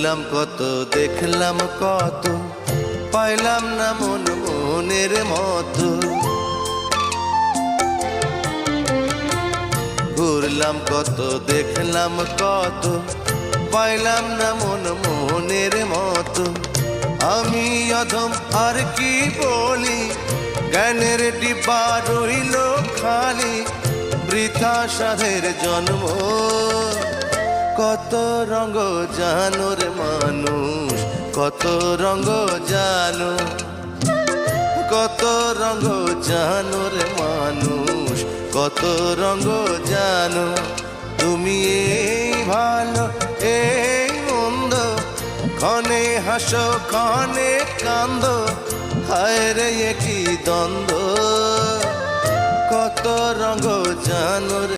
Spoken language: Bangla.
ঘুরলাম কত, দেখলাম কত, পাইলাম না মন মনের মতো। ঘুরলাম কত, দেখলাম কত, পাইলাম না মন মনের মতো। আমি অধম আর কি বলি, জ্ঞানের ডিব্বা রইল খালি, বৃথা সাধের জন্ম। কত রঙ জানো রে মানুষ, কত রঙ জানো, কত রঙ জানো রে মানুষ, কত রঙ জানো। তুমি এই ভালো এই মন্দ, ক্ষণে হাসো ক্ষণে কান্দো, হায় রে কি দ্বন্দ্ব। কত রঙ জানো রে